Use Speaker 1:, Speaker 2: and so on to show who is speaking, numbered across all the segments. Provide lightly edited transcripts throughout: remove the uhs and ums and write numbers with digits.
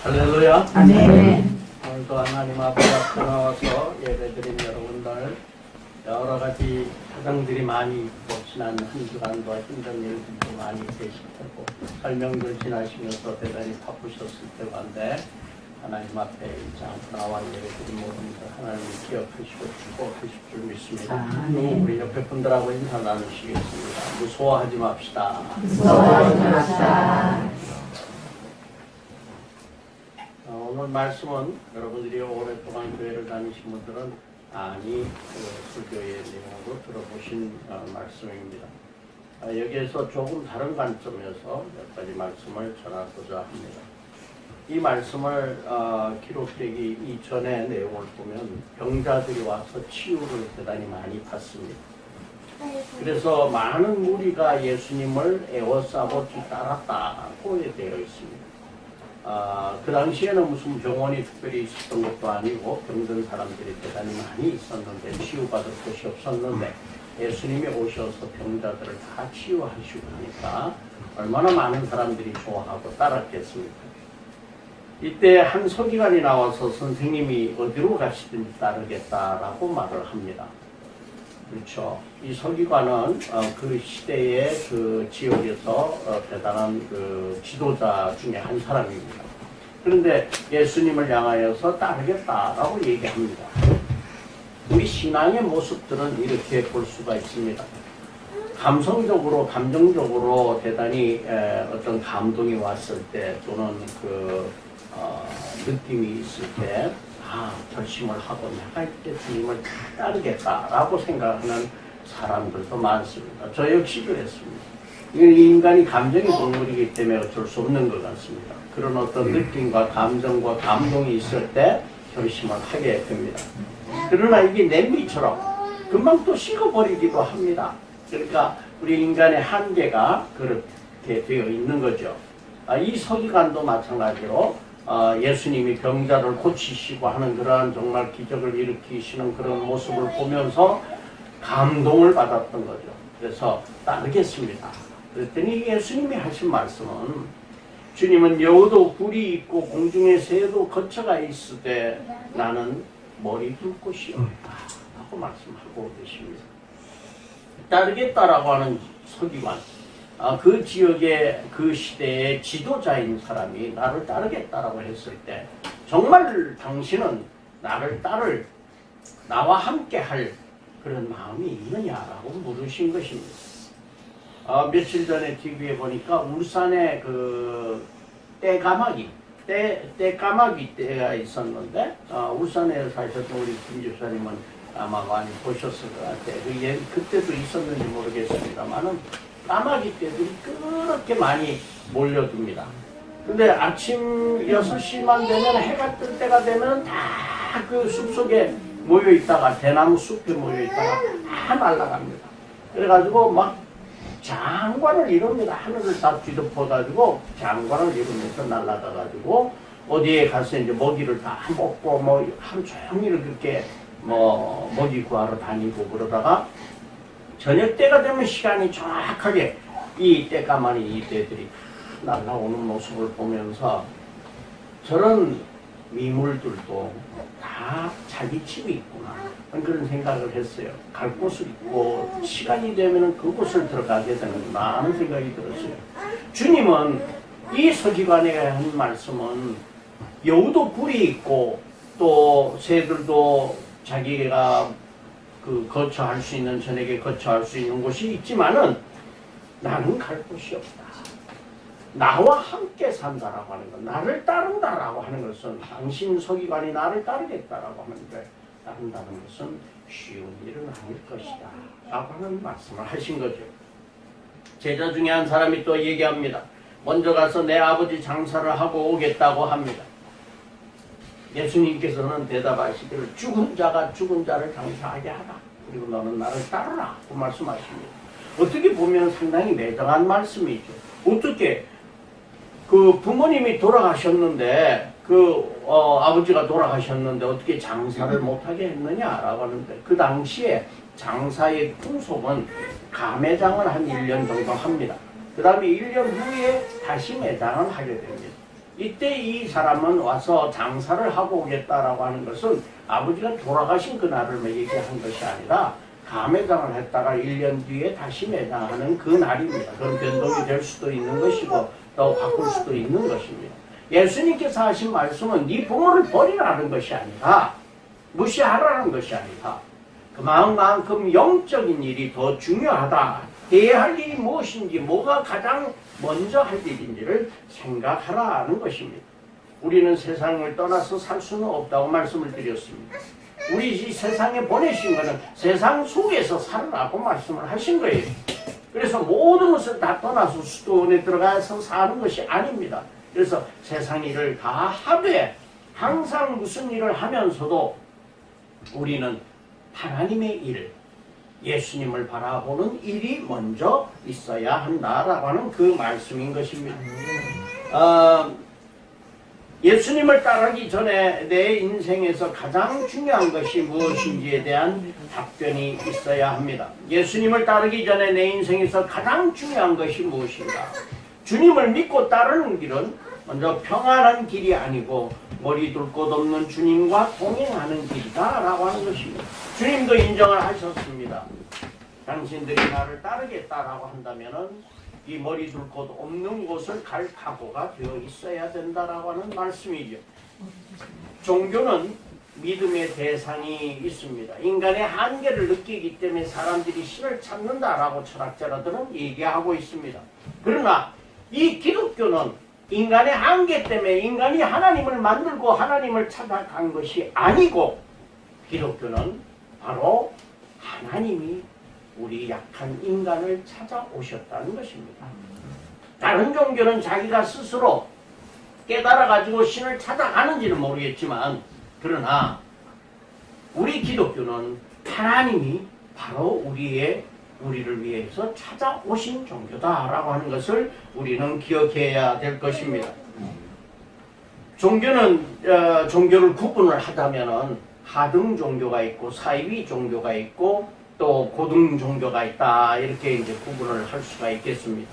Speaker 1: 할렐루야.
Speaker 2: 아멘.
Speaker 1: 오늘도 하나님 앞에 나와서 예배드린 여러분들 여러 가지 사정들이 많이 있고 지난 한 주간도 힘든 일들도 많이 계실 테고 설명들 지나시면서 대단히 바쁘셨을 테고 한데 하나님 앞에 이제 나와 예배드린 모든들 하나님 기억하시고 축복하실 줄 믿습니다.
Speaker 2: 아멘.
Speaker 1: 우리 옆에 분들하고 인사 나누시겠습니다. 무서워하지 맙시다.
Speaker 2: 무서워하지 맙시다.
Speaker 1: 오늘 말씀은 여러분들이 오랫동안 교회를 다니신 분들은 많이 설교의 내용으로 들어보신 말씀입니다. 여기에서 조금 다른 관점에서 몇 가지 말씀을 전하고자 합니다. 이 말씀을 기록되기 이전의 내용을 보면 병자들이 와서 치유를 대단히 많이 받습니다. 그래서 많은 무리가 예수님을 에워싸고 뒤따랐다고 되어 있습니다. 그 당시에는 무슨 병원이 특별히 있었던 것도 아니고 병든 사람들이 대단히 많이 있었는데 치유받을 곳이 없었는데 예수님이 오셔서 병자들을 다 치유하시고 하니까 얼마나 많은 사람들이 좋아하고 따랐겠습니까? 이때 한 서기관이 나와서 선생님이 어디로 가시든지 따르겠다라고 말을 합니다. 그렇죠. 이 서기관은 그 시대의 그 지역에서 대단한 그 지도자 중에 한 사람입니다. 그런데 예수님을 향하여서 따르겠다라고 얘기합니다. 우리 신앙의 모습들은 이렇게 볼 수가 있습니다. 감성적으로, 감정적으로 대단히 어떤 감동이 왔을 때 또는 그 느낌이 있을 때 결심을 하고 내가 이때 주님을 따르겠다라고 생각하는 사람들도 많습니다. 저 역시 그랬습니다. 인간이 감정의 동물이기 때문에 어쩔 수 없는 것 같습니다. 그런 어떤 느낌과 감정과 감동이 있을 때 결심을 하게 됩니다. 그러나 이게 냄비처럼 금방 또 식어버리기도 합니다. 그러니까 우리 인간의 한계가 그렇게 되어 있는 거죠. 이 서기관도 마찬가지로 예수님이 병자를 고치시고 하는 그러한 정말 기적을 일으키시는 그런 모습을 보면서 감동을 받았던 거죠. 그래서 따르겠습니다. 그랬더니 예수님이 하신 말씀은 주님은 여우도 굴이 있고 공중의 새도 거처가 있을 때 나는 머리 둘 곳이 없다 라고 말씀하고 계십니다. 따르겠다라고 하는 서기관, 그 지역의 그 시대의 지도자인 사람이 나를 따르겠다라고 했을 때 정말 당신은 나와 함께 할 그런 마음이 있느냐라고 물으신 것입니다. 며칠 전에 TV에 보니까 울산에 그 떼까마귀 떼가 있었는데 울산에 사셨던 우리 김 집사님은 아마 많이 보셨을 것 같아요. 그때도 있었는지 모르겠습니다만은 까마귀 떼들이 그렇게 많이 몰려듭니다. 근데 아침 6시만 되면 해가 뜰 때가 되면 다 그 숲속에 모여 있다가 대나무 숲에 모여 있다가 다 날아갑니다. 그래가지고 막 장관을 이룹니다. 하늘을 다 뒤덮어가지고 장관을 이루면서 날아가가지고 어디에 가서 이제 먹이를 다 먹고 뭐 하루 종일 그렇게 뭐 먹이 구하러 다니고 그러다가 저녁 때가 되면 시간이 정확하게 이 떼까마귀 이 떼들이 날아오는 모습을 보면서 저런 미물들도 다 자기 집이 있구나 그런 생각을 했어요. 갈 곳을 있고 시간이 되면 그곳을 들어가게 되는구나 하는 생각이 들었어요. 주님은 이 서기관에 한 말씀은 여우도 굴이 있고 또 새들도 자기가 그 거처할 수 있는 저녁에 거처할 수 있는 곳이 있지만은 나는 갈 곳이 없다. 나와 함께 산다라고 하는 것, 나를 따른다라고 하는 것은 당신 서기관이 나를 따르겠다라고 하는데 따른다는 것은 쉬운 일은 아닐 것이다 라고 하는 말씀을 하신 거죠. 제자 중에 한 사람이 또 얘기합니다. 먼저 가서 내 아버지 장사를 하고 오겠다고 합니다. 예수님께서는 대답하시기를 죽은 자가 죽은 자를 장사하게 하라. 그리고 너는 나를 따르라. 그 말씀하십니다. 어떻게 보면 상당히 매정한 말씀이죠. 어떻게 그 부모님이 돌아가셨는데 아버지가 돌아가셨는데 어떻게 장사를 못하게 했느냐라고 하는데 그 당시에 장사의 풍속은 가매장을 한 1년 정도 합니다. 그 다음에 1년 후에 다시 매장을 하게 됩니다. 이때 이 사람은 와서 장사를 하고 오겠다라고 하는 것은 아버지가 돌아가신 그날을 얘기한 것이 아니라 가매장을 했다가 1년 뒤에 다시 매장하는 그 날입니다. 그런 변동이 될 수도 있는 것이고 또 바꿀 수도 있는 것입니다. 예수님께서 하신 말씀은 네 부모를 버리라는 것이 아니라 무시하라는 것이 아니라 그만큼 영적인 일이 더 중요하다. 해야 할 일이 무엇인지 뭐가 가장 먼저 할 일인지를 생각하라는 것입니다. 우리는 세상을 떠나서 살 수는 없다고 말씀을 드렸습니다. 우리 이 세상에 보내신 것은 세상 속에서 살라고 말씀을 하신 거예요. 그래서 모든 것을 다 떠나서 수도원에 들어가서 사는 것이 아닙니다. 그래서 세상 일을 다 하되 항상 무슨 일을 하면서도 우리는 하나님의 일, 예수님을 바라보는 일이 먼저 있어야 한다라고 하는 그 말씀인 것입니다. 예수님을 따르기 전에 내 인생에서 가장 중요한 것이 무엇인지에 대한 답변이 있어야 합니다. 예수님을 따르기 전에 내 인생에서 가장 중요한 것이 무엇인가? 주님을 믿고 따르는 길은 먼저 평안한 길이 아니고 머리 둘 곳 없는 주님과 동행하는 길이다 라고 하는 것입니다. 주님도 인정을 하셨습니다. 당신들이 나를 따르겠다라고 한다면은 이 머리 둘 곳 없는 곳을 갈 각오가 되어 있어야 된다라고 하는 말씀이죠. 종교는 믿음의 대상이 있습니다. 인간의 한계를 느끼기 때문에 사람들이 신을 찾는다라고 철학자들은 얘기하고 있습니다. 그러나 이 기독교는 인간의 한계 때문에 인간이 하나님을 만들고 하나님을 찾아간 것이 아니고 기독교는 바로 하나님이 우리 약한 인간을 찾아오셨다는 것입니다. 다른 종교는 자기가 스스로 깨달아가지고 신을 찾아가는지는 모르겠지만 그러나 우리 기독교는 하나님이 바로 우리를 위해서 찾아오신 종교다라고 하는 것을 우리는 기억해야 될 것입니다. 종교를 구분을 하자면은 하등 종교가 있고 사이비 종교가 있고 또 고등 종교가 있다 이렇게 이제 구분을 할 수가 있겠습니다.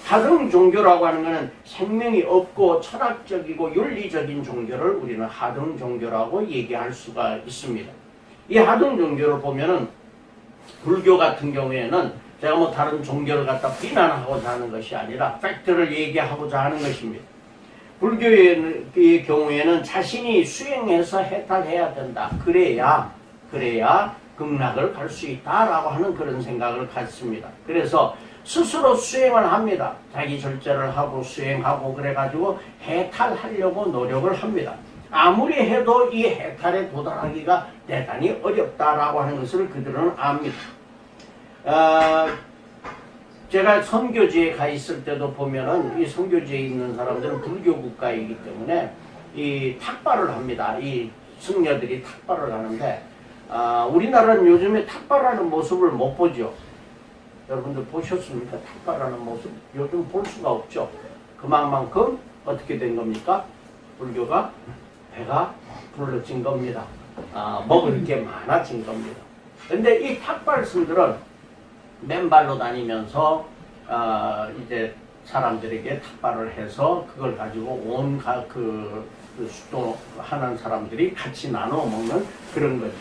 Speaker 1: 하등 종교라고 하는 것은 생명이 없고 철학적이고 윤리적인 종교를 우리는 하등 종교라고 얘기할 수가 있습니다. 이 하등 종교를 보면은 불교 같은 경우에는 제가 뭐 다른 종교를 갖다 비난하고자 하는 것이 아니라 팩트를 얘기하고자 하는 것입니다. 불교의 경우에는 자신이 수행해서 해탈해야 된다. 그래야 극락을 갈 수 있다라고 하는 그런 생각을 갖습니다. 그래서 스스로 수행을 합니다. 자기 절제를 하고 수행하고 그래가지고 해탈하려고 노력을 합니다. 아무리 해도 이 해탈에 도달하기가 대단히 어렵다라고 하는 것을 그들은 압니다. 제가 선교지에 가 있을 때도 보면은 이 선교지에 있는 사람들은 불교 국가이기 때문에 이 탁발을 합니다. 이 승려들이 탁발을 하는데 우리나라는 요즘에 탁발하는 모습을 못 보죠. 여러분들 보셨습니까? 탁발하는 모습 요즘 볼 수가 없죠. 그만큼 어떻게 된 겁니까? 불교가 배가 불러진 겁니다. 먹을 게 많아진 겁니다. 근데 이 탁발승들은 맨발로 다니면서 이제 사람들에게 탁발을 해서 그걸 가지고 온 그 수도하는 사람들이 같이 나눠 먹는 그런 거죠.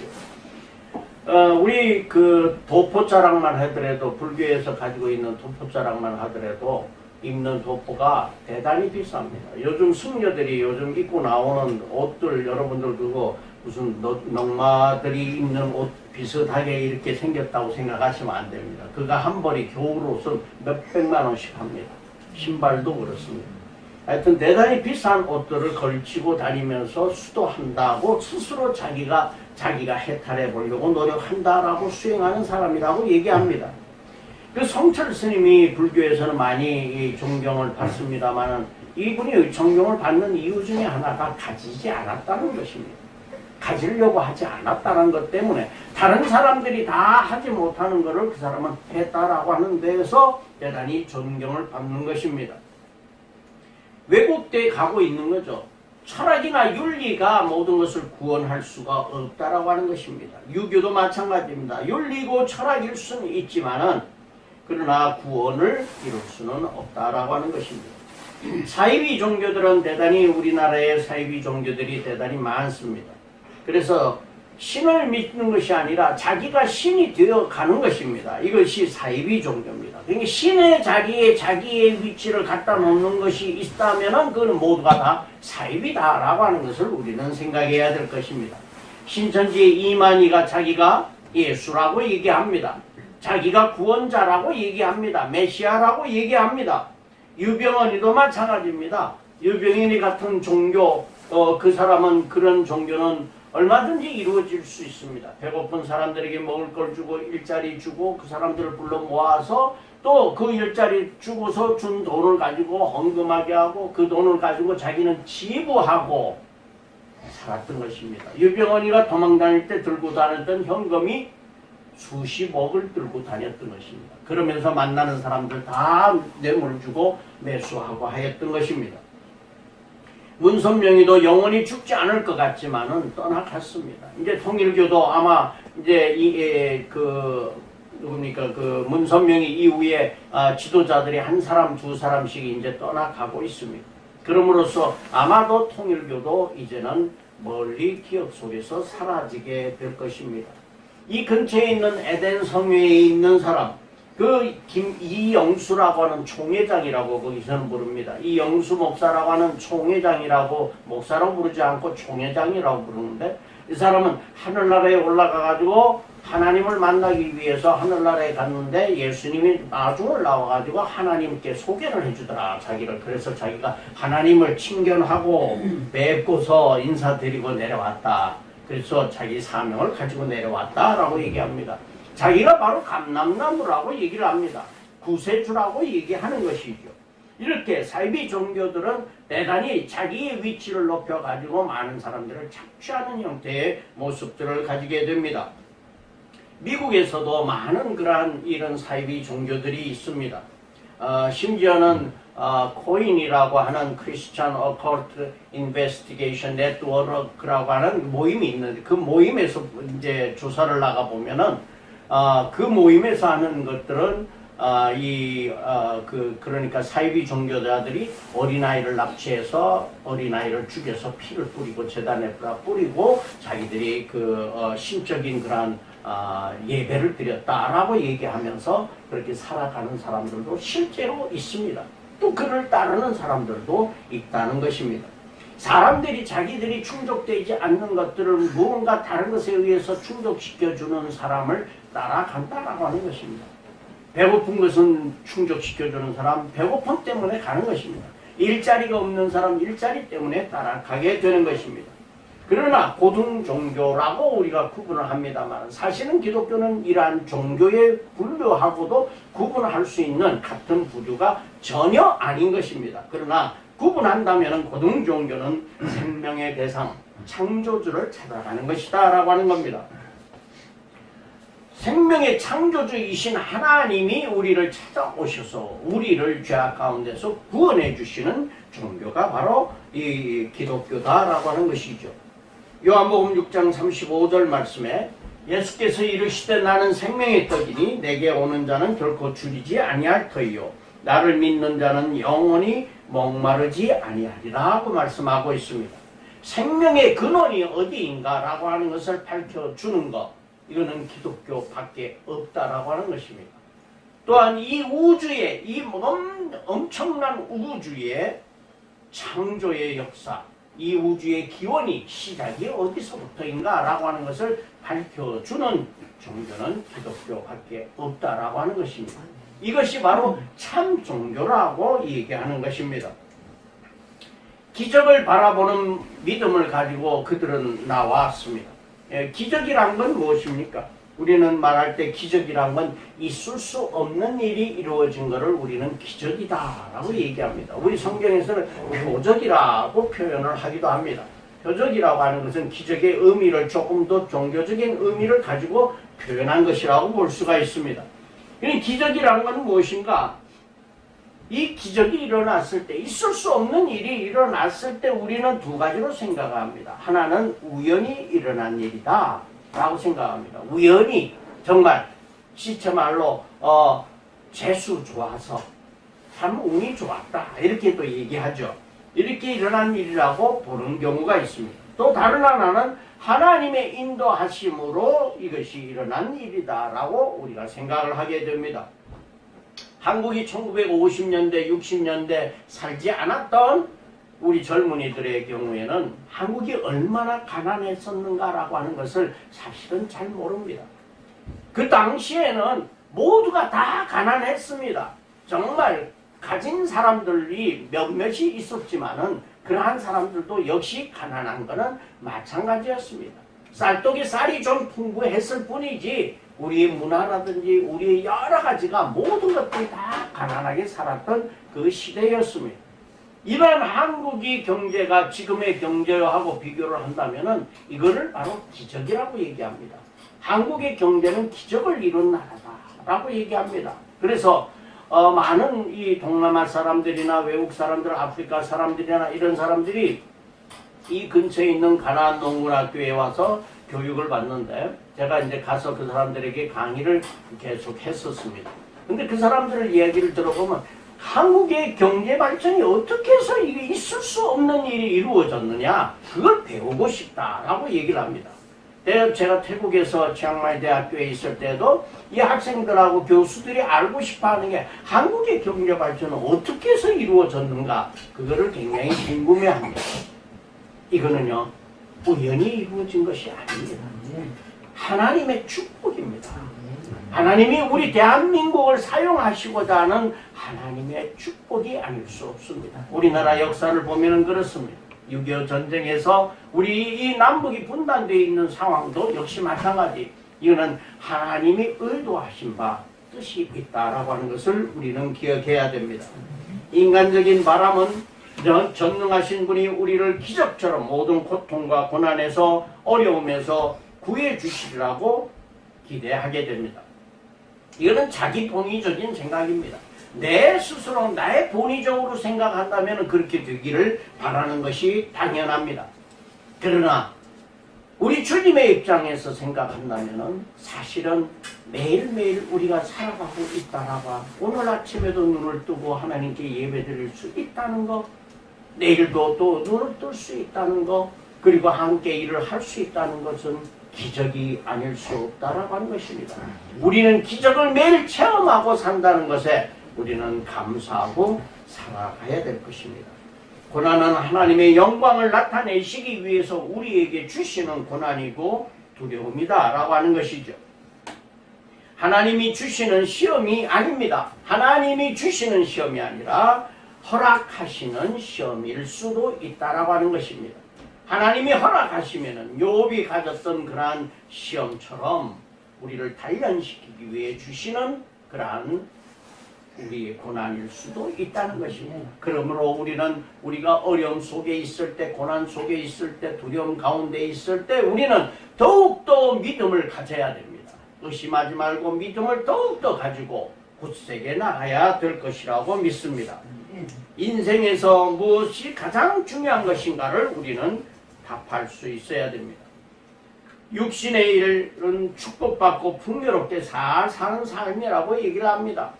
Speaker 1: 우리 그 도포자락만 하더라도 불교에서 가지고 있는 도포자락만 하더라도 입는 도포가 대단히 비쌉니다. 요즘 승려들이 요즘 입고 나오는 옷들 여러분들 그거 무슨 농마들이 입는 옷 비슷하게 이렇게 생겼다고 생각하시면 안 됩니다. 그가 한 벌이 겨울 옷은 몇백만 원씩 합니다. 신발도 그렇습니다. 하여튼 대단히 비싼 옷들을 걸치고 다니면서 수도한다고 스스로 자기가 해탈해 보려고 노력한다라고 수행하는 사람이라고 얘기합니다. 그 성철 스님이 불교에서는 많이 존경을 받습니다만은 이분이 존경을 받는 이유 중에 하나가 가지지 않았다는 것입니다. 가지려고 하지 않았다는 것 때문에 다른 사람들이 다 하지 못하는 것을 그 사람은 했다라고 하는 데에서 대단히 존경을 받는 것입니다. 왜곡되어 가고 있는 거죠. 철학이나 윤리가 모든 것을 구원할 수가 없다라고 하는 것입니다. 유교도 마찬가지입니다. 윤리고 철학일 수는 있지만은 그러나 구원을 이룰 수는 없다라고 하는 것입니다. 사이비 종교들은 대단히 우리나라의 사이비 종교들이 대단히 많습니다. 그래서 신을 믿는 것이 아니라 자기가 신이 되어 가는 것입니다. 이것이 사이비 종교입니다. 그러니까 신의 자리에 자기의 위치를 갖다 놓는 것이 있다면 그건 모두가 다 사이비다라고 하는 것을 우리는 생각해야 될 것입니다. 신천지의 이만희가 자기가 예수라고 얘기합니다. 자기가 구원자라고 얘기합니다. 메시아라고 얘기합니다. 유병헌이도 마찬가지입니다. 유병헌이 같은 종교, 그 사람은 그런 종교는 얼마든지 이루어질 수 있습니다. 배고픈 사람들에게 먹을 걸 주고 일자리 주고 그 사람들을 불러 모아서 또 그 일자리 주고서 준 돈을 가지고 헌금하게 하고 그 돈을 가지고 자기는 지부하고 살았던 것입니다. 유병헌이가 도망다닐 때 들고 다녔던 현금이 수십억을 들고 다녔던 것입니다. 그러면서 만나는 사람들 다 뇌물을 주고 매수하고 하였던 것입니다. 문선명이도 영원히 죽지 않을 것 같지만은 떠나갔습니다. 이제 통일교도 아마 이제 누굽니까 그 문선명이 이후에 지도자들이 한 사람 두 사람씩 이제 떠나가고 있습니다. 그럼으로써 아마도 통일교도 이제는 멀리 기억 속에서 사라지게 될 것입니다. 이 근처에 있는 에덴 성회에 있는 사람, 그 이영수라고 하는 총회장이라고 거기서는 부릅니다. 이영수 목사라고 하는 총회장이라고 목사라고 부르지 않고 총회장이라고 부르는데 이 사람은 하늘나라에 올라가가지고 하나님을 만나기 위해서 하늘나라에 갔는데 예수님이 나중을 나와가지고 하나님께 소개를 해주더라 자기를. 그래서 자기가 하나님을 친견하고 뵙고서 인사드리고 내려왔다. 그래서 자기 사명을 가지고 내려왔다라고 얘기합니다. 자기가 바로 감람나무라고 얘기를 합니다. 구세주라고 얘기하는 것이죠. 이렇게 사이비 종교들은 대단히 자기의 위치를 높여가지고 많은 사람들을 착취하는 형태의 모습들을 가지게 됩니다. 미국에서도 많은 그러한 이런 사이비 종교들이 있습니다. 심지어는 코인이라고 하는 크리스천 어컬트 인베스티게이션 네트워크라고 하는 모임이 있는데 그 모임에서 이제 조사를 나가 보면은 그 모임에서 하는 것들은 그러니까 사이비 종교자들이 어린아이를 납치해서 어린아이를 죽여서 피를 뿌리고 제단에 뿌리고 자기들이 신적인 그러한 예배를 드렸다라고 얘기하면서 그렇게 살아가는 사람들도 실제로 있습니다. 또 그를 따르는 사람들도 있다는 것입니다. 사람들이 자기들이 충족되지 않는 것들을 무언가 다른 것에 의해서 충족시켜주는 사람을 따라간다라고 하는 것입니다. 배고픈 것은 충족시켜주는 사람, 배고픔 때문에 가는 것입니다. 일자리가 없는 사람, 일자리 때문에 따라가게 되는 것입니다. 그러나 고등종교라고 우리가 구분을 합니다만 사실은 기독교는 이러한 종교에 분류하고도 구분할 수 있는 같은 부류가 전혀 아닌 것입니다. 그러나 구분한다면 고등종교는 생명의 대상, 창조주를 찾아가는 것이다 라고 하는 겁니다. 생명의 창조주이신 하나님이 우리를 찾아오셔서 우리를 죄악 가운데서 구원해 주시는 종교가 바로 이 기독교다라고 하는 것이죠. 요한복음 6장 35절 말씀에 예수께서 이르시되 나는 생명의 떡이니 내게 오는 자는 결코 줄이지 아니할 터이요 나를 믿는 자는 영원히 목마르지 아니하리라 하고 말씀하고 있습니다. 생명의 근원이 어디인가 라고 하는 것을 밝혀주는 것, 이거는 기독교밖에 없다라고 하는 것입니다. 또한 이 우주의 이 엄청난 우주의 창조의 역사, 이 우주의 기원이 시작이 어디서부터인가 라고 하는 것을 밝혀주는 종교는 기독교밖에 없다라고 하는 것입니다. 이것이 바로 참 종교라고 얘기하는 것입니다. 기적을 바라보는 믿음을 가지고 그들은 나왔습니다. 기적이란 건 무엇입니까? 우리는 말할 때 기적이란 건 있을 수 없는 일이 이루어진 것을 우리는 기적이다라고 얘기합니다. 우리 성경에서는 표적이라고 표현을 하기도 합니다. 표적이라고 하는 것은 기적의 의미를 조금 더 종교적인 의미를 가지고 표현한 것이라고 볼 수가 있습니다. 그러니까 기적이라는 건 무엇인가? 이 기적이 일어났을 때, 있을 수 없는 일이 일어났을 때 우리는 두 가지로 생각합니다. 하나는 우연히 일어난 일이다 라고 생각합니다. 우연히 정말 시체말로 재수 좋아서 참 운이 좋았다 이렇게 또 얘기하죠. 이렇게 일어난 일이라고 보는 경우가 있습니다. 또 다른 하나는 하나님의 인도하심으로 이것이 일어난 일이다라고 우리가 생각을 하게 됩니다. 한국이 1950년대, 60년대 살지 않았던 우리 젊은이들의 경우에는 한국이 얼마나 가난했었는가라고 하는 것을 사실은 잘 모릅니다. 그 당시에는 모두가 다 가난했습니다. 정말 가진 사람들이 몇몇이 있었지만은 그러한 사람들도 역시 가난한 것은 마찬가지였습니다. 쌀떡이 쌀이 좀 풍부했을 뿐이지 우리 문화라든지 우리 여러 가지가 모든 것들이 다 가난하게 살았던 그 시대였습니다. 이런 한국의 경제가 지금의 경제하고 비교를 한다면은 이거를 바로 기적이라고 얘기합니다. 한국의 경제는 기적을 이룬 나라다라고 얘기합니다. 그래서 많은 이 동남아 사람들이나 외국 사람들, 아프리카 사람들이나 이런 사람들이 이 근처에 있는 가나안 농군학교에 와서 교육을 받는데 제가 이제 가서 그 사람들에게 강의를 계속 했었습니다. 근데 그 사람들의 이야기를 들어보면 한국의 경제 발전이 어떻게 해서 이게 있을 수 없는 일이 이루어졌느냐 그걸 배우고 싶다라고 얘기를 합니다. 제가 태국에서 치앙마이 대학교에 있을 때도 이 학생들하고 교수들이 알고 싶어하는 게 한국의 경제 발전은 어떻게 해서 이루어졌는가 그거를 굉장히 궁금해합니다. 이거는요 우연히 이루어진 것이 아닙니다. 하나님의 축복입니다. 하나님이 우리 대한민국을 사용하시고자 하는 하나님의 축복이 아닐 수 없습니다. 우리나라 역사를 보면 그렇습니다. 6.25 전쟁에서 우리 이 남북이 분단되어 있는 상황도 역시 마찬가지. 이거는 하나님이 의도하신 바 뜻이 있다라고 하는 것을 우리는 기억해야 됩니다. 인간적인 바람은 전능하신 분이 우리를 기적처럼 모든 고통과 고난에서 어려움에서 구해 주시리라고 기대하게 됩니다. 이거는 자기 본의적인 생각입니다. 내 스스로 나의 본의적으로 생각한다면 그렇게 되기를 바라는 것이 당연합니다. 그러나 우리 주님의 입장에서 생각한다면 사실은 매일매일 우리가 살아가고 있다라고 오늘 아침에도 눈을 뜨고 하나님께 예배드릴 수 있다는 것, 내일도 또 눈을 뜰 수 있다는 것, 그리고 함께 일을 할 수 있다는 것은 기적이 아닐 수 없다라고 하는 것입니다. 우리는 기적을 매일 체험하고 산다는 것에 우리는 감사하고 살아가야 될 것입니다. 고난은 하나님의 영광을 나타내시기 위해서 우리에게 주시는 고난이고 두려움이다 라고 하는 것이죠. 하나님이 주시는 시험이 아닙니다. 하나님이 주시는 시험이 아니라 허락하시는 시험일 수도 있다라고 하는 것입니다. 하나님이 허락하시면은 욥이 가졌던 그러한 시험처럼 우리를 단련시키기 위해 주시는 그러한 우리의 고난일 수도 있다는 것입니다. 그러므로 우리는 우리가 어려움 속에 있을 때, 고난 속에 있을 때, 두려움 가운데 있을 때 우리는 더욱더 믿음을 가져야 됩니다. 의심하지 말고 믿음을 더욱더 가지고 굳세게 나가야 될 것이라고 믿습니다. 인생에서 무엇이 가장 중요한 것인가를 우리는 답할 수 있어야 됩니다. 육신의 일은 축복받고 풍요롭게 잘 사는 삶이라고 얘기를 합니다.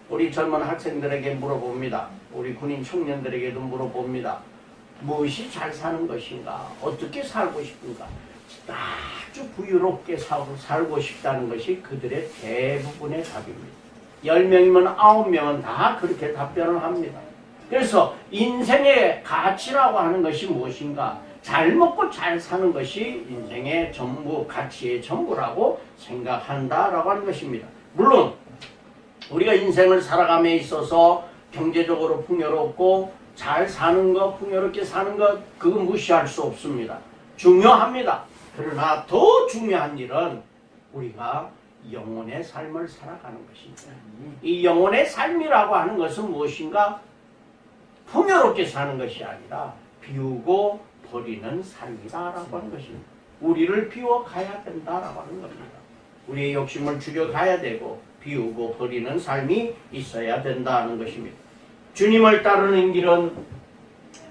Speaker 1: 우리 젊은 학생들에게 물어봅니다. 우리 군인 청년들에게도 물어봅니다. 무엇이 잘 사는 것인가? 어떻게 살고 싶은가? 아주 부유롭게 살고 싶다는 것이 그들의 대부분의 답입니다. 10명이면 9명은 다 그렇게 답변을 합니다. 그래서 인생의 가치라고 하는 것이 무엇인가? 잘 먹고 잘 사는 것이 인생의 전부, 가치의 전부라고 생각한다라고 하는 것입니다. 물론 우리가 인생을 살아감에 있어서 경제적으로 풍요롭고 잘 사는 것, 풍요롭게 사는 것, 그건 무시할 수 없습니다. 중요합니다. 그러나 더 중요한 일은 우리가 영혼의 삶을 살아가는 것입니다. 이 영혼의 삶이라고 하는 것은 무엇인가? 풍요롭게 사는 것이 아니라 비우고 버리는 삶이다라고 하는 것입니다. 우리를 비워가야 된다라고 하는 겁니다. 우리의 욕심을 줄여가야 되고 비우고 버리는 삶이 있어야 된다는 것입니다. 주님을 따르는 길은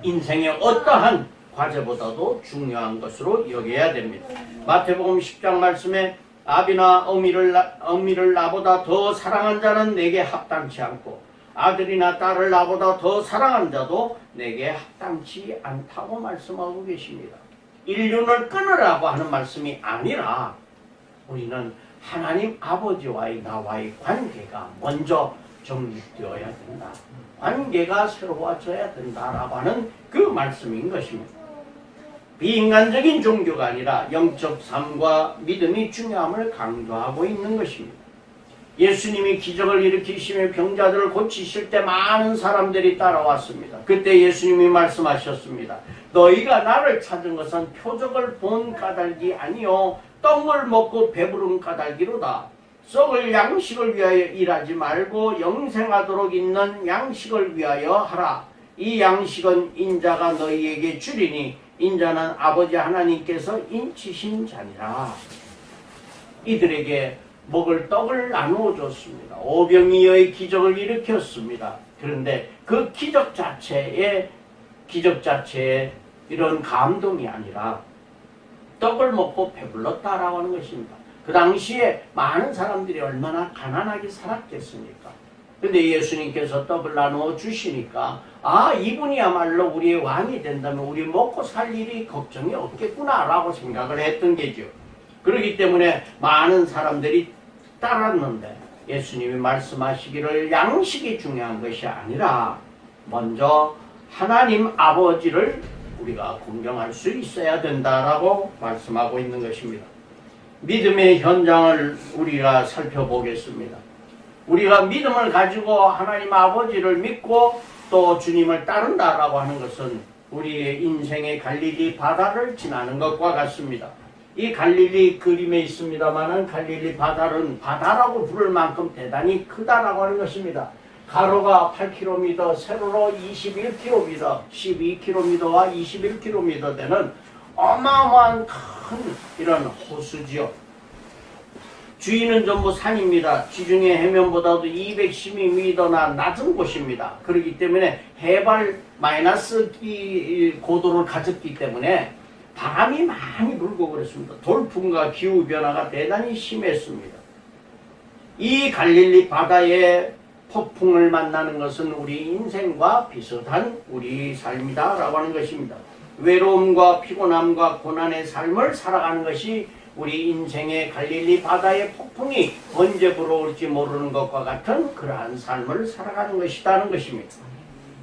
Speaker 1: 인생의 어떠한 과제보다도 중요한 것으로 여겨야 됩니다. 마태복음 10장 말씀에 아비나 어미를 나보다 더 사랑한 자는 내게 합당치 않고 아들이나 딸을 나보다 더 사랑하는 자도 내게 합당치 않다고 말씀하고 계십니다. 인륜을 끊으라고 하는 말씀이 아니라 우리는 하나님 아버지와의 나와의 관계가 먼저 정립되어야 된다. 관계가 새로워져야 된다라고 하는 그 말씀인 것입니다. 비인간적인 종교가 아니라 영적 삶과 믿음이 중요함을 강조하고 있는 것입니다. 예수님이 기적을 일으키시며 병자들을 고치실 때 많은 사람들이 따라왔습니다. 그때 예수님이 말씀하셨습니다. 너희가 나를 찾은 것은 표적을 본 까닭이 아니요 떡을 먹고 배부른 까닭이로다. 썩을 양식을 위하여 일하지 말고 영생하도록 있는 양식을 위하여 하라. 이 양식은 인자가 너희에게 주리니 인자는 아버지 하나님께서 인치신 자니라. 이들에게 먹을 떡을 나누어 줬습니다. 오병이어의 기적을 일으켰습니다. 그런데 그 기적 자체에 이런 감동이 아니라 떡을 먹고 배불렀다라고 하는 것입니다. 그 당시에 많은 사람들이 얼마나 가난하게 살았겠습니까? 근데 예수님께서 떡을 나누어 주시니까 이분이야말로 우리의 왕이 된다면 우리 먹고 살 일이 걱정이 없겠구나 라고 생각을 했던 게죠. 그렇기 때문에 많은 사람들이 따랐는데 예수님이 말씀하시기를 양식이 중요한 것이 아니라 먼저 하나님 아버지를 우리가 공경할 수 있어야 된다라고 말씀하고 있는 것입니다. 믿음의 현장을 우리가 살펴보겠습니다. 우리가 믿음을 가지고 하나님 아버지를 믿고 또 주님을 따른다라고 하는 것은 우리의 인생의 갈릴리 바다를 지나는 것과 같습니다. 이 갈릴리 그림에 있습니다만은 갈릴리 바다는 바다라고 부를 만큼 대단히 크다라고 하는 것입니다. 가로가 8km, 세로로 21km, 12km와 21km 되는 어마어마한 큰 이런 호수지요. 주위는 전부 산입니다. 지중해 해면보다도 212m나 낮은 곳입니다. 그렇기 때문에 해발 마이너스 고도를 가졌기 때문에 바람이 많이 불고 그랬습니다. 돌풍과 기후변화가 대단히 심했습니다. 이 갈릴리 바다의 폭풍을 만나는 것은 우리 인생과 비슷한 우리 삶이다 라고 하는 것입니다. 외로움과 피곤함과 고난의 삶을 살아가는 것이 우리 인생의 갈릴리 바다의 폭풍이 언제 불어올지 모르는 것과 같은 그러한 삶을 살아가는 것이라는 것입니다.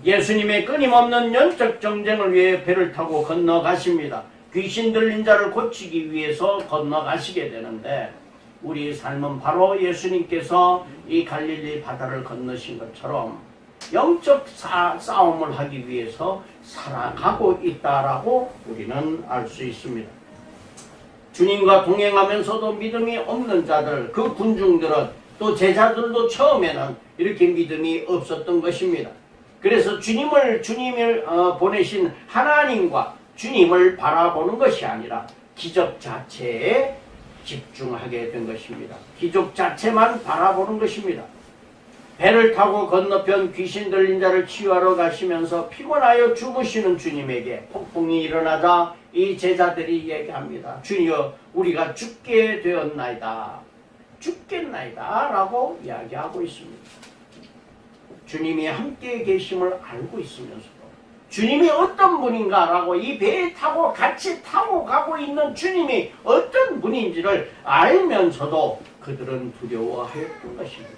Speaker 1: 예수님의 끊임없는 영적 정쟁을 위해 배를 타고 건너가십니다. 귀신 들린 자를 고치기 위해서 건너가시게 되는데 우리 삶은 바로 예수님께서 이 갈릴리 바다를 건너신 것처럼 영적 싸움을 하기 위해서 살아가고 있다라고 우리는 알 수 있습니다. 주님과 동행하면서도 믿음이 없는 자들, 그 군중들은 또 제자들도 처음에는 이렇게 믿음이 없었던 것입니다. 그래서 주님을 보내신 하나님과 주님을 바라보는 것이 아니라 기적 자체에 집중하게 된 것입니다. 기적 자체만 바라보는 것입니다. 배를 타고 건너편 귀신 들린 자를 치유하러 가시면서 피곤하여 죽으시는 주님에게 폭풍이 일어나자 이 제자들이 얘기합니다. 주여, 우리가 죽게 되었나이다. 죽겠나이다 라고 이야기하고 있습니다. 주님이 함께 계심을 알고 있으면서도 주님이 어떤 분인가 라고 이 배에 타고 같이 타고 가고 있는 주님이 어떤 분인지를 알면서도 그들은 두려워하였던 것입니다.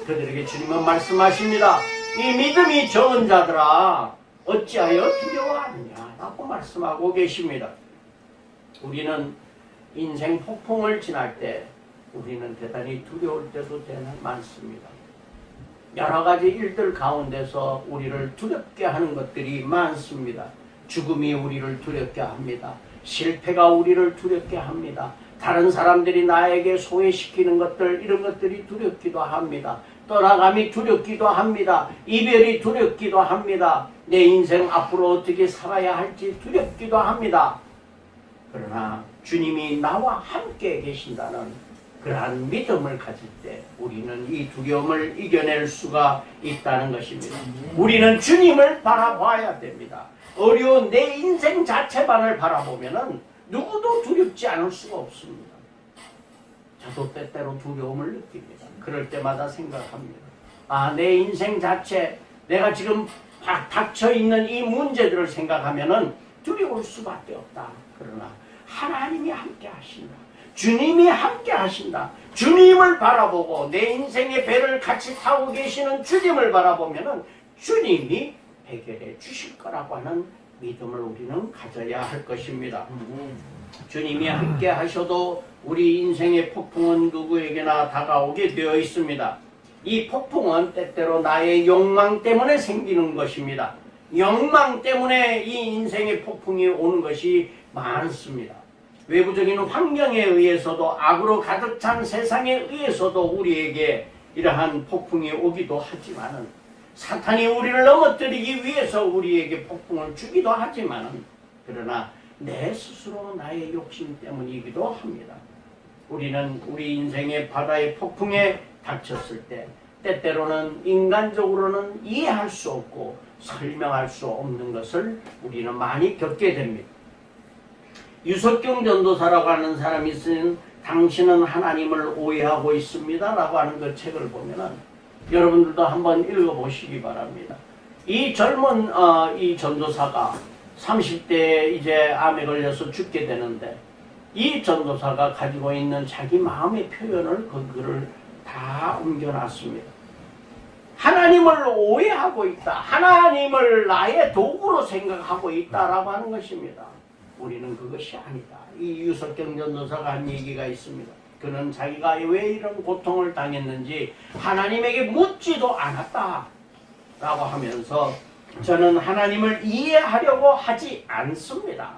Speaker 1: 그들에게 주님은 말씀하십니다. 이 믿음이 적은 자들아 어찌하여 두려워하느냐 라고 말씀하고 계십니다. 우리는 인생 폭풍을 지날 때 우리는 대단히 두려울 때도 많습니다. 여러 가지 일들 가운데서 우리를 두렵게 하는 것들이 많습니다. 죽음이 우리를 두렵게 합니다. 실패가 우리를 두렵게 합니다. 다른 사람들이 나에게 소외시키는 것들, 이런 것들이 두렵기도 합니다. 떠나감이 두렵기도 합니다. 이별이 두렵기도 합니다. 내 인생 앞으로 어떻게 살아야 할지 두렵기도 합니다. 그러나 주님이 나와 함께 계신다는 그러한 믿음을 가질 때 우리는 이 두려움을 이겨낼 수가 있다는 것입니다. 우리는 주님을 바라봐야 됩니다. 어려운 내 인생 자체만을 바라보면은 누구도 두렵지 않을 수가 없습니다. 저도 때때로 두려움을 느낍니다. 그럴 때마다 생각합니다. 내 인생 자체, 내가 지금 닥쳐 있는 이 문제들을 생각하면은 두려울 수밖에 없다. 그러나 하나님이 함께 하신다. 주님이 함께 하신다. 주님을 바라보고 내 인생의 배를 같이 타고 계시는 주님을 바라보면은 주님이 해결해 주실 거라고 하는 믿음을 우리는 가져야 할 것입니다. 주님이 함께 하셔도 우리 인생의 폭풍은 누구에게나 다가오게 되어 있습니다. 이 폭풍은 때때로 나의 욕망 때문에 생기는 것입니다. 욕망 때문에 이 인생의 폭풍이 오는 것이 많습니다. 외부적인 환경에 의해서도, 악으로 가득 찬 세상에 의해서도 우리에게 이러한 폭풍이 오기도 하지만은, 사탄이 우리를 넘어뜨리기 위해서 우리에게 폭풍을 주기도 하지만은, 그러나 내 스스로 나의 욕심 때문이기도 합니다. 우리는 우리 인생의 바다의 폭풍에 닥쳤을 때 때때로는 인간적으로는 이해할 수 없고 설명할 수 없는 것을 우리는 많이 겪게 됩니다. 유석경 전도사라고 하는 사람이 쓴 당신은 하나님을 오해하고 있습니다 라고 하는 그 책을 보면은 여러분들도 한번 읽어보시기 바랍니다. 이 젊은 이 전도사가 30대에 이제 암에 걸려서 죽게 되는데, 이 전도사가 가지고 있는 자기 마음의 표현을 그 글을 다 옮겨놨습니다. 하나님을 오해하고 있다. 하나님을 나의 도구로 생각하고 있다라고 하는 것입니다. 우리는 그것이 아니다. 이 유석경 전도사가 한 얘기가 있습니다. 그는 자기가 왜 이런 고통을 당했는지 하나님에게 묻지도 않았다 라고 하면서, 저는 하나님을 이해하려고 하지 않습니다.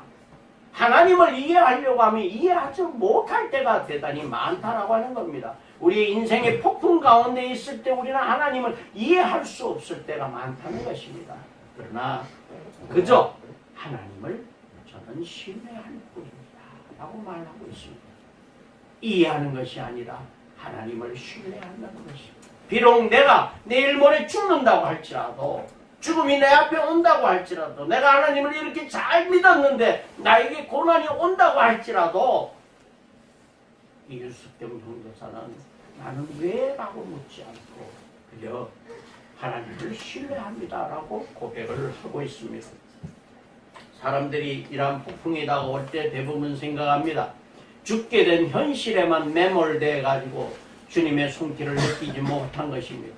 Speaker 1: 하나님을 이해하려고 하면 이해하지 못할 때가 대단히 많다라고 하는 겁니다. 우리의 인생의 폭풍 가운데 있을 때 우리는 하나님을 이해할 수 없을 때가 많다는 것입니다. 그러나 그저 하나님을 저는 신뢰할 뿐입니다 라고 말하고 있습니다. 이해하는 것이 아니라 하나님을 신뢰한다는 것입니다. 비록 내가 내일 모레 죽는다고 할지라도, 죽음이 내 앞에 온다고 할지라도, 내가 하나님을 이렇게 잘 믿었는데 나에게 고난이 온다고 할지라도, 이 유석경 전도사는 나는 왜? 라고 묻지 않고 그저 하나님을 신뢰합니다 라고 고백을 하고 있습니다. 사람들이 이러한 폭풍이 다가올 때 대부분 생각합니다. 죽게 된 현실에만 매몰돼 가지고 주님의 손길을 느끼지 못한 것입니다.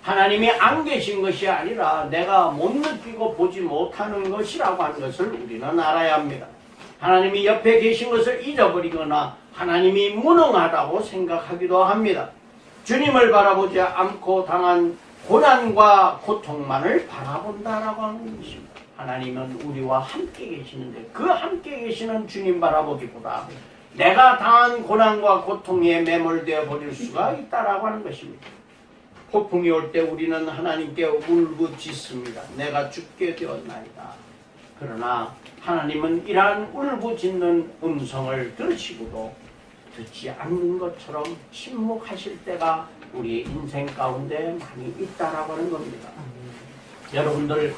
Speaker 1: 하나님이 안 계신 것이 아니라 내가 못 느끼고 보지 못하는 것이라고 하는 것을 우리는 알아야 합니다. 하나님이 옆에 계신 것을 잊어버리거나 하나님이 무능하다고 생각하기도 합니다. 주님을 바라보지 않고 당한 고난과 고통만을 바라본다라고 하는 것입니다. 하나님은 우리와 함께 계시는데 그 함께 계시는 주님 바라보기보다 내가 당한 고난과 고통에 매몰되어 버릴 수가 있다라고 하는 것입니다. 폭풍이 올 때 우리는 하나님께 울부짖습니다. 내가 죽게 되었나이다. 그러나 하나님은 이러한 울부짖는 음성을 들으시고도 듣지 않는 것처럼 침묵하실 때가 우리 인생 가운데 많이 있다라고 하는 겁니다. 여러분들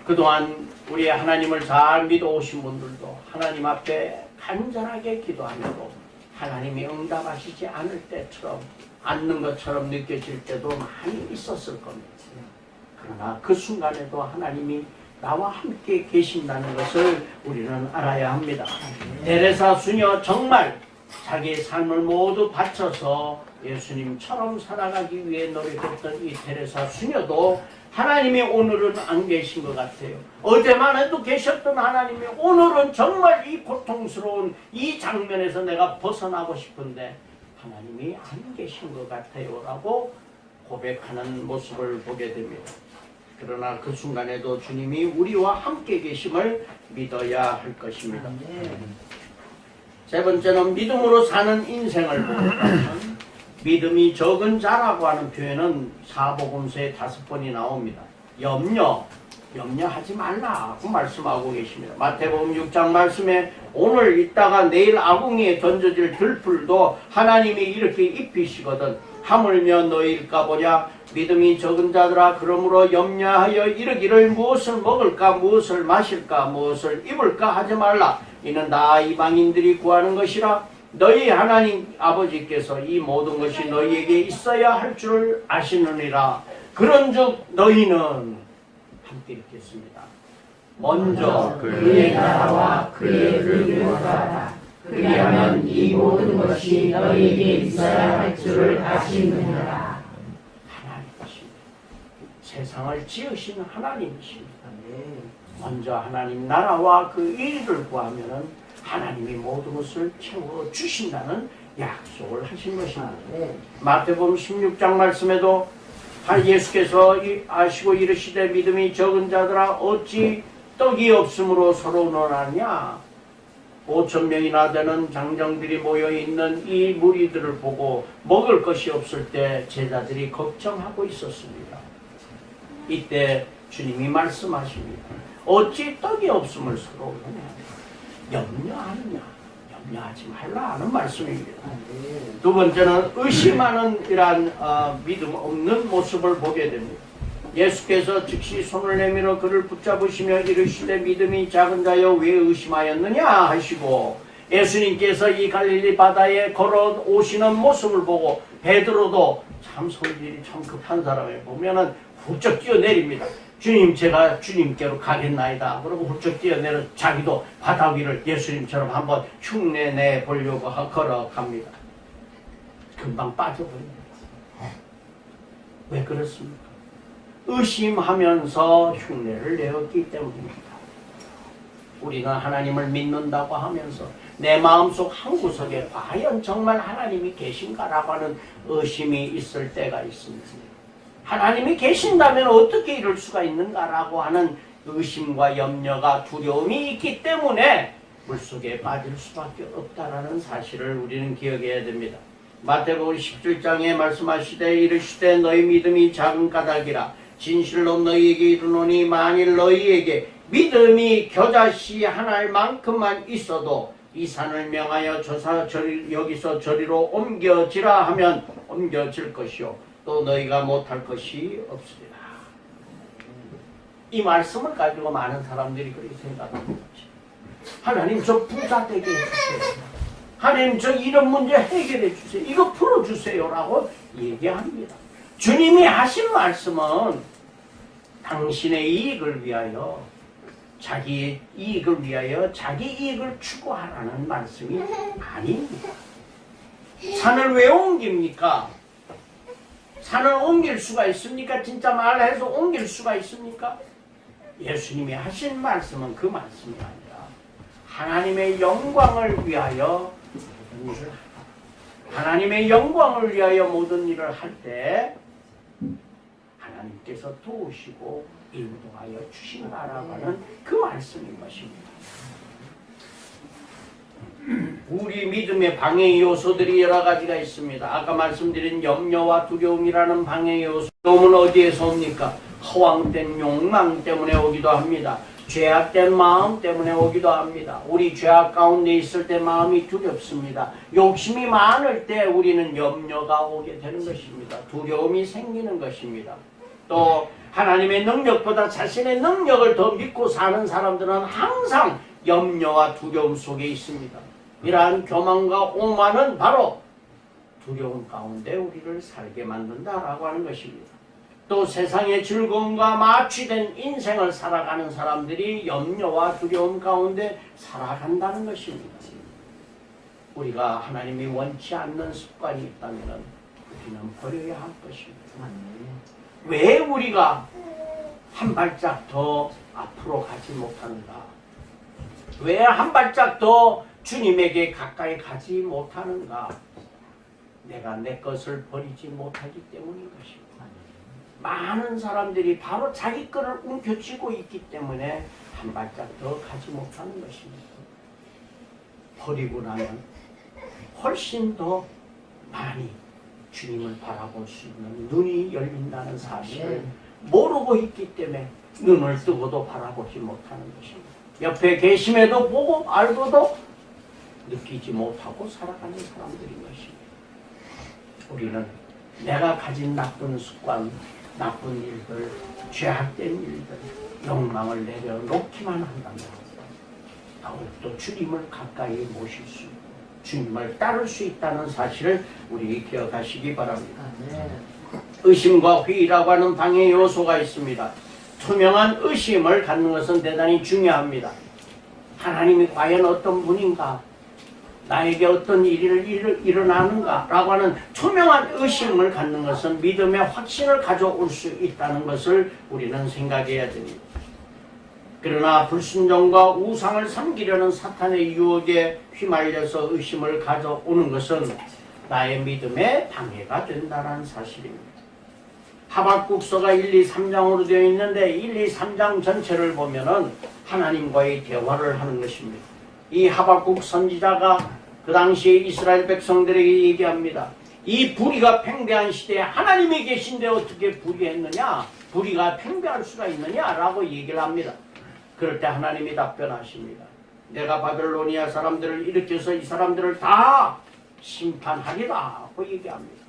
Speaker 1: 그동안 우리 하나님을 잘 믿어오신 분들도 하나님 앞에 간절하게 기도하며도 하나님이 응답하시지 않을 때처럼, 않는 것처럼 느껴질 때도 많이 있었을 겁니다. 그러나 그 순간에도 하나님이 나와 함께 계신다는 것을 우리는 알아야 합니다. 테레사 수녀 정말 자기의 삶을 모두 바쳐서 예수님처럼 살아가기 위해 노력했던 이 테레사 수녀도 하나님이 오늘은 안 계신 것 같아요. 어제만 해도 계셨던 하나님이 오늘은 정말 이 고통스러운 이 장면에서 내가 벗어나고 싶은데 하나님이 안 계신 것 같아요 라고 고백하는 모습을 보게 됩니다. 그러나 그 순간에도 주님이 우리와 함께 계심을 믿어야 할 것입니다. 세 번째는 믿음으로 사는 인생을 보면 믿음이 적은 자라고 하는 표현은 사복음서에 5번이 나옵니다. 염려하지 말라고 말씀하고 계십니다. 마태복음 6장 말씀에 오늘 있다가 내일 아궁이에 던져질 들풀도 하나님이 이렇게 입히시거든 하물며 너희일까 보냐. 믿음이 적은 자들아 그러므로 염려하여 이르기를 무엇을 먹을까 무엇을 마실까 무엇을 입을까 하지 말라. 이는 다 이방인들이 구하는 것이라. 너희 하나님 아버지께서 이 모든 것이 너희에게 있어야 할 줄을 아시느니라. 그런즉 너희는 함께 읽겠습니다. 먼저
Speaker 2: 그의 나라와 그의 의를 구하라. 그리하면 이 모든 것이 너희에게 있어야 할 줄을 아시느니라.
Speaker 1: 하나님이십니다. 세상을 지으신 하나님이십니다. 먼저 하나님 나라와 그 일을 구하면은 하나님이 모든 것을 채워 주신다는 약속을 하신 것입니다. 마태복음 16장 말씀에도 예수께서 아시고 이르시되 믿음이 적은 자들아 어찌 떡이 없으므로 서로 논하냐. 5,000명이나 되는 장정들이 모여있는 이 무리들을 보고 먹을 것이 없을 때 제자들이 걱정하고 있었습니다. 이때 주님이 말씀하십니다. 어찌 떡이 없음을 서로 염려하느냐. 염려하지 말라 하는 말씀입니다. 두 번째는 의심하는 이러한 믿음 없는 모습을 보게 됩니다. 예수께서 즉시 손을 내밀어 그를 붙잡으시며 이르시되 믿음이 작은 자여 왜 의심하였느냐 하시고, 예수님께서 이 갈릴리 바다에 걸어 오시는 모습을 보고 베드로도 참 손질이 참 급한 사람에 보면은 훌쩍 뛰어내립니다. 주님, 제가 주님께로 가겠나이다. 그러고 훌쩍 뛰어내려 자기도 바다 위를 예수님처럼 한번 흉내 내 보려고 걸어갑니다. 금방 빠져버립니다. 왜 그렇습니까? 의심하면서 흉내를 내었기 때문입니다. 우리는 하나님을 믿는다고 하면서 내 마음속 한구석에 과연 정말 하나님이 계신가라고 하는 의심이 있을 때가 있습니다. 하나님이 계신다면 어떻게 이럴 수가 있는가라고 하는 의심과 염려가 두려움이 있기 때문에 물속에 빠질 수밖에 없다라는 사실을 우리는 기억해야 됩니다. 마태복음 17장에 말씀하시되 이르시되 너희 믿음이 작은 까닭이라 진실로 너희에게 이르노니 만일 너희에게 믿음이 겨자씨 하나일 만큼만 있어도 이 산을 명하여 여기서 저리로 옮겨지라 하면 옮겨질 것이요 또 너희가 못할 것이 없으리라. 이 말씀을 가지고 많은 사람들이 그렇게 생각하는 거지. 하나님 저 부자 되게 해주세요. 하나님 저 이런 문제 해결해 주세요. 이거 풀어주세요 라고 얘기합니다. 주님이 하신 말씀은 당신의 이익을 위하여 자기 이익을 위하여 자기 이익을 추구하라는 말씀이 아닙니다. 산을 왜 옮깁니까? 산을 옮길 수가 있습니까? 진짜 말해서 옮길 수가 있습니까? 예수님이 하신 말씀은 그 말씀이 아니라 하나님의 영광을 위하여 모든 일을 하라. 하나님의 영광을 위하여 모든 일을 할 때 하나님께서 도우시고 인도하여 주신다라고 하는 그 말씀인 것입니다. 우리 믿음의 방해 요소들이 여러 가지가 있습니다. 아까 말씀드린 염려와 두려움이라는 방해 요소. 두려움은 어디에서 옵니까? 허황된 욕망 때문에 오기도 합니다. 죄악된 마음 때문에 오기도 합니다. 우리 죄악 가운데 있을 때 마음이 두렵습니다. 욕심이 많을 때 우리는 염려가 오게 되는 것입니다. 두려움이 생기는 것입니다. 또 하나님의 능력보다 자신의 능력을 더 믿고 사는 사람들은 항상 염려와 두려움 속에 있습니다. 이러한 교만과 오만은 바로 두려움 가운데 우리를 살게 만든다라고 하는 것입니다. 또 세상의 즐거움과 마취된 인생을 살아가는 사람들이 염려와 두려움 가운데 살아간다는 것입니다. 우리가 하나님이 원치 않는 습관이 있다면 우리는 버려야 할 것입니다. 왜 우리가 한 발짝 더 앞으로 가지 못하는가? 왜 한 발짝 더 주님에게 가까이 가지 못하는가? 내가 내 것을 버리지 못하기 때문인 것입니다. 많은 사람들이 바로 자기 것을 움켜쥐고 있기 때문에 한 발짝 더 가지 못하는 것입니다. 버리고 나면 훨씬 더 많이 주님을 바라볼 수 있는 눈이 열린다는 사실을 모르고 있기 때문에 눈을 뜨고도 바라보지 못하는 것입니다. 옆에 계심에도 보고 알고도 느끼지 못하고 살아가는 사람들인 것입니다. 우리는 내가 가진 나쁜 습관, 나쁜 일들, 죄악된 일들, 욕망을 내려놓기만 한다면 더욱더 주님을 가까이 모실 수 있고 주님을 따를 수 있다는 사실을 우리 기억하시기 바랍니다.
Speaker 2: 아멘.
Speaker 1: 의심과 회의라고 하는 방해 요소가 있습니다. 투명한 의심을 갖는 것은 대단히 중요합니다. 하나님이 과연 어떤 분인가? 나에게 어떤 일이 일어나는가? 라고 하는 투명한 의심을 갖는 것은 믿음의 확신을 가져올 수 있다는 것을 우리는 생각해야 됩니다. 그러나 불순종과 우상을 섬기려는 사탄의 유혹에 휘말려서 의심을 가져오는 것은 나의 믿음에 방해가 된다는 사실입니다. 하박국서가 1, 2, 3장으로 되어 있는데 1, 2, 3장 전체를 보면은 하나님과의 대화를 하는 것입니다. 이 하박국 선지자가 그 당시에 이스라엘 백성들에게 얘기합니다. 이 불의가 팽배한 시대에 하나님이 계신데 어떻게 불의했느냐? 불의가 팽배할 수가 있느냐? 라고 얘기를 합니다. 그럴 때 하나님이 답변하십니다. 내가 바벨로니아 사람들을 일으켜서 이 사람들을 다 심판하리라 하고 얘기합니다.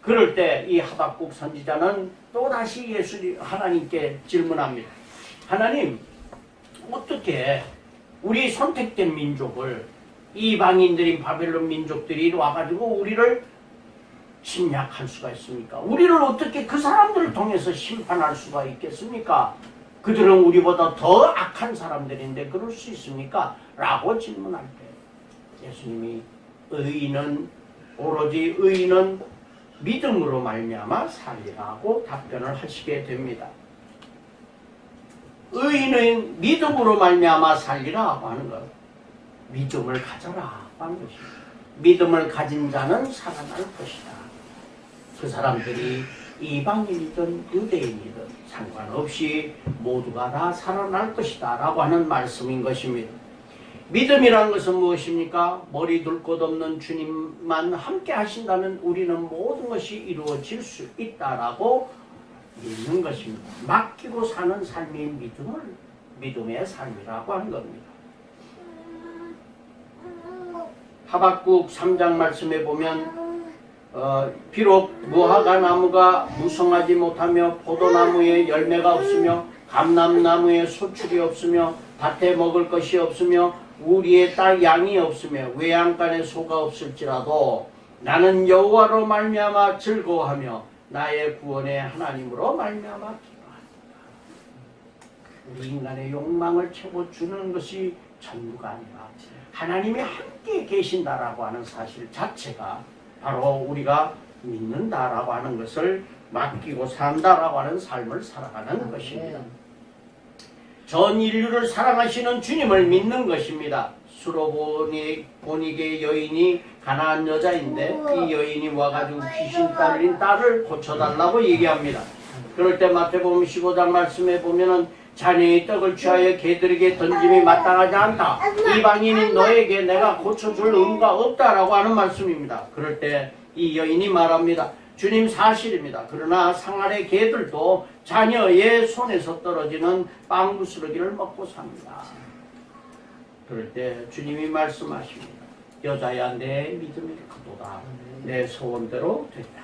Speaker 1: 그럴 때 이 하박국 선지자는 또다시 하나님께 질문합니다. 하나님, 어떻게 우리 선택된 민족을 이방인들인 바벨론 민족들이 와가지고 우리를 침략할 수가 있습니까? 우리를 어떻게 그 사람들을 통해서 심판할 수가 있겠습니까? 그들은 우리보다 더 악한 사람들인데 그럴 수 있습니까? 라고 질문할 때 예수님이 오로지 의인은 믿음으로 말미암아 살리라고 답변을 하시게 됩니다. 의인은 믿음으로 말미암아 살리라고 하는 것, 믿음을 가져라 하는 것입니다. 믿음을 가진 자는 살아날 것이다. 그 사람들이 이방인이든 유대인이든 상관없이 모두가 다 살아날 것이다 라고 하는 말씀인 것입니다. 믿음이라는 것은 무엇입니까? 머리 둘 곳 없는 주님만 함께 하신다면 우리는 모든 것이 이루어질 수 있다라고 믿는 것입니다. 맡기고 사는 삶이 믿음의 삶이라고 하는 겁니다. 하박국 3장 말씀에 보면 비록 무화과 나무가 무성하지 못하며 포도나무에 열매가 없으며 감람나무에 소출이 없으며 밭에 먹을 것이 없으며 우리의 딸 양이 없으며 외양간에 소가 없을지라도 나는 여호와로 말미암아 즐거워하며 나의 구원의 하나님으로 말미암아 기뻐한다. 우리 인간의 욕망을 채워주는 것이 전부가 아니라 하나님이 함께 계신다라고 하는 사실 자체가 바로 우리가 믿는다라고 하는 것을 맡기고 산다라고 하는 삶을 살아가는 것입니다. 전 인류를 사랑하시는 주님을 믿는 것입니다. 수로보니게 여인이 가난한 여자인데 이 여인이 와가지고 귀신 딸린 딸을 고쳐달라고 얘기합니다. 그럴 때 마태복음 15장 말씀에 보면은 자녀의 떡을 취하여 개들에게 던짐이 마땅하지 않다. 이방인인 너에게 내가 고쳐줄 의무가 없다라고 하는 말씀입니다. 그럴 때 이 여인이 말합니다. 주님 사실입니다. 그러나 상아래 개들도 자녀의 손에서 떨어지는 빵부스러기를 먹고 삽니다. 그럴 때 주님이 말씀하십니다. 여자야 내 믿음이 크도다. 내 소원대로 됐다.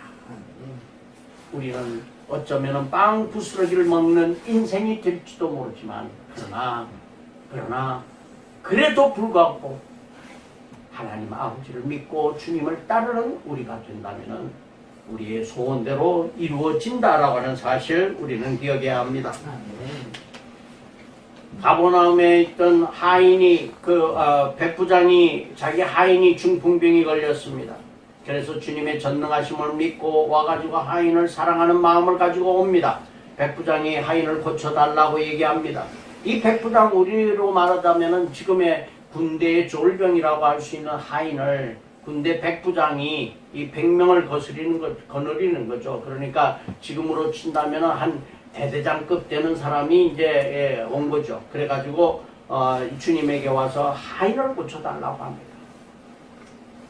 Speaker 1: 우리는 어쩌면 빵 부스러기를 먹는 인생이 될지도 모르지만 그러나 그래도 불구하고 하나님 아버지를 믿고 주님을 따르는 우리가 된다면 우리의 소원대로 이루어진다라고 하는 사실 우리는 기억해야 합니다. 가버나움에 있던 하인이 백부장이 자기 하인이 중풍병이 걸렸습니다. 그래서 주님의 전능하심을 믿고 와가지고 하인을 사랑하는 마음을 가지고 옵니다. 백부장이 하인을 고쳐달라고 얘기합니다. 이 백부장 우리로 말하자면 지금의 군대의 졸병이라고 할 수 있는 하인을 군대 백부장이 이 100명을 거느리는 거죠. 그러니까 지금으로 친다면 한 대대장급 되는 사람이 이제 온 거죠. 그래가지고 주님에게 와서 하인을 고쳐달라고 합니다.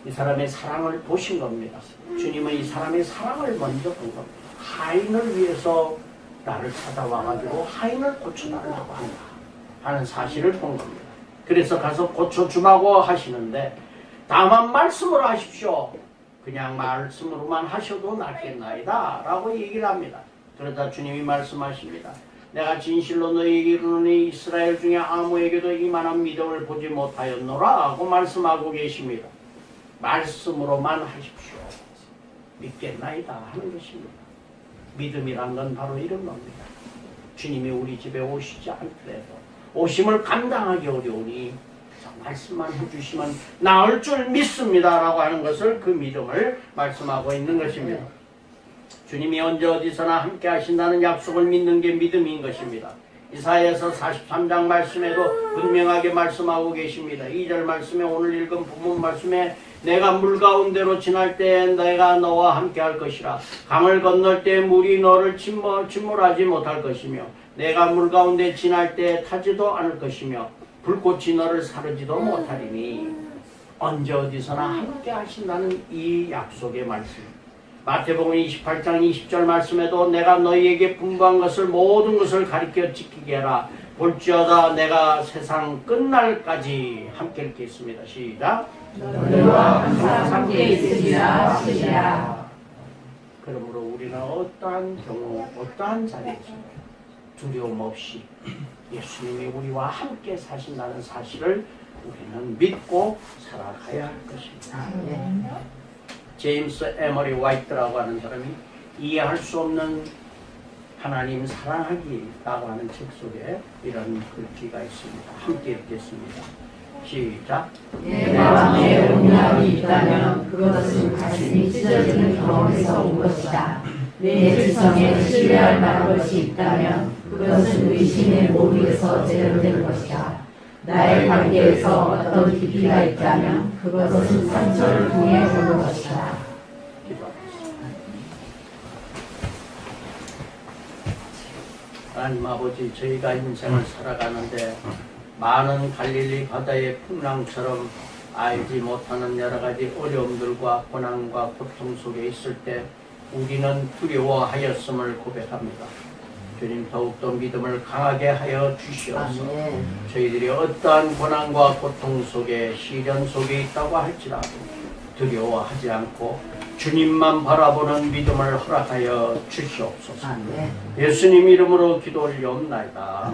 Speaker 1: 이 사람의 사랑을 보신 겁니다. 주님은 이 사람의 사랑을 먼저 본 겁니다. 하인을 위해서 나를 찾아와가지고 하인을 고쳐달라고 한다 하는 사실을 본 겁니다. 그래서 가서 고쳐주라고 하시는데 다만 말씀으로 하십시오. 그냥 말씀으로만 하셔도 낫겠나이다 라고 얘기를 합니다. 그러다 주님이 말씀하십니다. 내가 진실로 너희에게 이르노니 이스라엘 중에 아무에게도 이만한 믿음을 보지 못하였노라 하고 말씀하고 계십니다. 말씀으로만 하십시오. 믿겠나이다 하는 것입니다. 믿음이란 건 바로 이런 겁니다. 주님이 우리 집에 오시지 않더라도 오심을 감당하기 어려우니 말씀만 해주시면 나을 줄 믿습니다 라고 하는 것을 그 믿음을 말씀하고 있는 것입니다. 주님이 언제 어디서나 함께 하신다는 약속을 믿는 게 믿음인 것입니다. 이사야서 43장 말씀에도 분명하게 말씀하고 계십니다. 2절 말씀에 오늘 읽은 부분 말씀에 내가 물 가운데로 지날 때 내가 너와 함께 할 것이라. 강을 건널 때 물이 너를 침몰하지 못할 것이며 내가 물 가운데 지날 때 타지도 않을 것이며 불꽃이 너를 사르지도 못하리니. 언제 어디서나 함께 하신다는 이 약속의 말씀. 마태복음 28장 20절 말씀에도 내가 너희에게 분부한 것을 모든 것을 가르쳐 지키게 하라. 볼지어다 내가 세상 끝날까지 함께 있겠습니다. 시작.
Speaker 2: 너희와 항상 함께 있으리라 하시니라.
Speaker 1: 그러므로 우리는 어떠한 경우 어떠한 자리에서 두려움 없이 예수님이 우리와 함께 사신다는 사실을 우리는 믿고 살아가야 할 것입니다. 제임스 에머리 화이트라고 하는 사람이 이해할 수 없는 하나님 사랑하기라고 하는 책 속에 이런 글귀가 있습니다. 함께 읽겠습니다. 시작.
Speaker 2: 내 마음에 온유함이 있다면 그것은 가슴이 찢어지는 경험에서 온 것이다. 내 지성에 신뢰할 만한 것이 있다면 그것은 의심의 모르에서 제로된 것이다. 나의 관계에서 어떤 깊이가 있다면 그것은 상처를 통해 오는 것이다.
Speaker 1: 하나님 아버지, 저희가 인생을 살아가는데 많은 갈릴리 바다의 풍랑처럼 알지 못하는 여러 가지 어려움들과 고난과 고통 속에 있을 때 우리는 두려워하였음을 고백합니다. 주님, 더욱더 믿음을 강하게 하여 주시옵소서. 저희들이 어떠한 고난과 고통 속에 시련 속에 있다고 할지라도 두려워하지 않고 주님만 바라보는 믿음을 허락하여 주시옵소서. 예수님 이름으로 기도 올리옵나이다.